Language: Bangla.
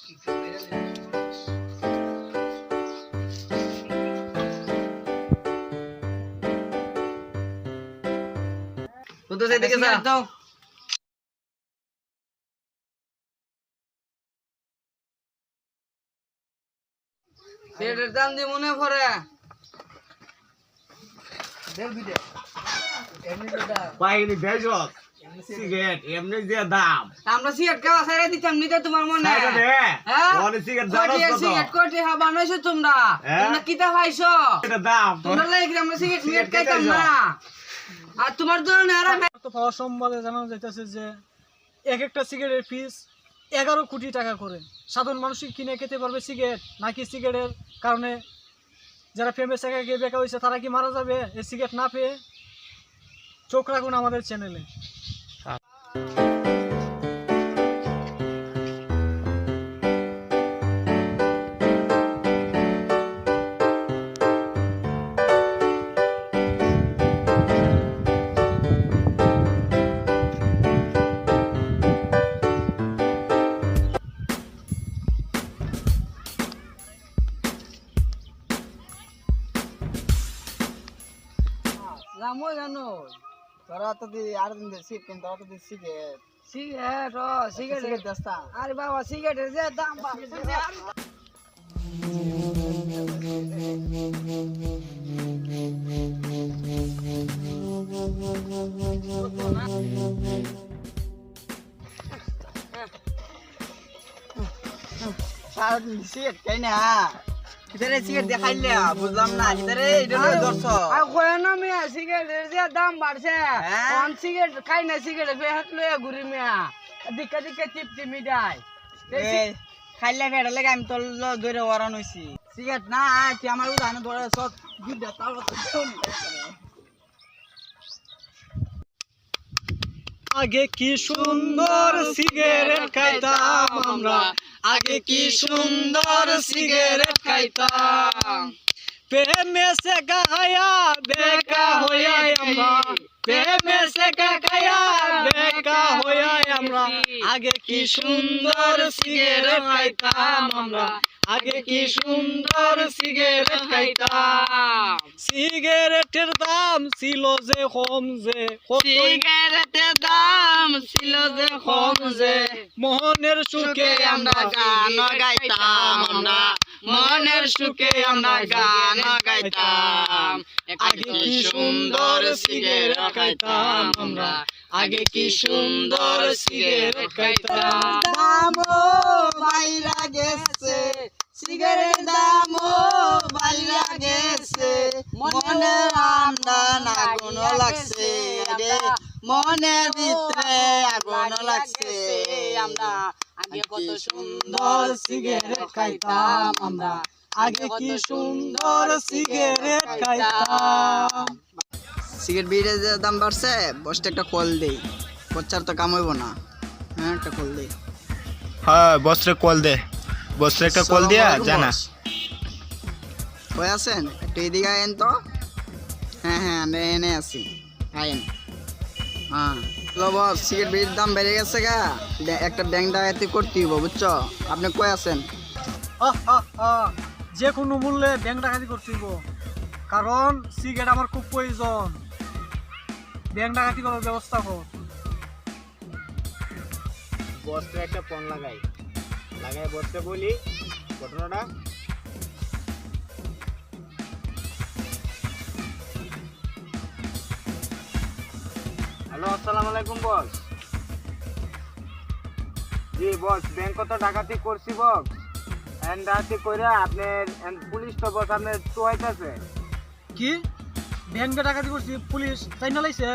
বন্ধু সেদিকে যা দাও। সিগারেটের দাম দিয়ে মনে পড়ে দেড় দুইটা এমনি দাম বাইরে বেজক সিগারেট এমনি যে দাম আমরা সিগারেট খাওয়া ছাইরা দিতাম নিতে তোমার মনে ছাইরা দে হ্যাঁ ওরে সিগারেট দাও কত সিগারেট কোটি হা বানাইছো তোমরা তোমরা কিটা খাইছো এটা দাম তোমরা লাগি আমরা সিগারেট খাইতাম না আর তোমার জন্য আর তো পাওয়ার সম্বন্ধে জানানো যাইতেছে যে এক একটা সিগারেটের ফিস 11 কোটি টাকা করে। সাধারণ মানুষ কিনে খেতে পারবে সিগারেট, নাকি সিগারেটের কারণে যারা ফেমাস একা গিয়ে বেকার হয়েছে তারা কি মারা যাবে এই সিগারেট না পেয়ে? চোখ রাখুন আমাদের চ্যানেলে। রামো জানো তোরা তো দি আর দিন দে সিপ কিন্তু তোরা তো দি সিগারেট সিগারেট ও সিগারেট দস্তা আরে বাবা সিগারেটের যে দাম সারাদিন সিগারেট খাই না কিদারে সিগারেট দেখাইলে বুঝলাম না কিদারে এটা লই ধরছ আর কয় না মিয়া সিগারেটের যে দাম বাড়ছে কোন সিগারেট খাই না সিগারেট বেহাত লয়ে ঘুরি মিয়া দিকা দিকা টিপটি মিডাই খাইলে ফেড়ে লাগে আমি তোর ধরে ওরান হইছি সিগারেট না তুই আমার উদাহরণ ধরে সব দুধটা তাও তো আগে কি সুন্দর সিগারেট খাইতাম আমরা, আগে কি সুন্দর সিগারেট খাইতাম। প্রেমে সে গায়া বেকা হইয়া আমরা, প্রেমে সে গায়া বেকা হইয়া আমরা। আগে কি সুন্দর সিগারেট খাইতাম আমরা, আগে কি সুন্দর সিগারেট খাইতাম। সিগারেটের দাম ছিল যে কম যে, সিগারেটের দাম ছিল যে কম যে মোহনের সুখে আমরা গান গাইতাম আমরা মনের সুখে আমরা গান গাইতাম আগে কি সুন্দর সিগারেট খাইতাম আমরা, আগে কি সুন্দর সিগারেট খাইতাম। দামও বাইরা গেছে সিগারেট দামও বাইরা গেছে মনের আন্দান আগুন লাগছে রে মনের ভিতরে আগুন লাগছে আমরা আগে কত সুন্দর সিগারেট খাইতাম আমরা, আগে কি সুন্দর সিগারেট খাইতাম। সিগারেট বিড়ির যে দাম বাড়ছে বসটা একটা কল দেই বচ্চার তো কাম হইব না হ্যাঁ একটা কল দেই হ্যাঁ বসরে কল দে বসরে একটা কল দিয়া জানা কই আছেন একটু এদিকে আইন তো হ্যাঁ হ্যাঁ আমি এনে আছি আইন হ্যাঁ বস সিগারেট বিড়ির দাম বেড়ে গেছে গা একটা ব্যাংক ডাকাতি করতে হইব বুঝছো আপনি কই আছেন যে কোনো মূল্যে ব্যাংক ডাকাতি করতেইব, কারণ সিগারেট আমার খুব প্রয়োজন। ব্যাংক ডাকাতি করার ব্যবস্থা কর। বসরে একটা ফোন লাগাই বসরে বলি ঘটনাটা। হ্যালো আসসালামু আলাইকুম বস। জি বস ব্যাংক তো ডাকাতি করছি বস এন্ড ডাকাতি কইরা আপনার পুলিশ তো বস আপনার তো হইতাছে। কি ব্যাংকে ডাকাতি করছি পুলিশ তাই না লাইছে?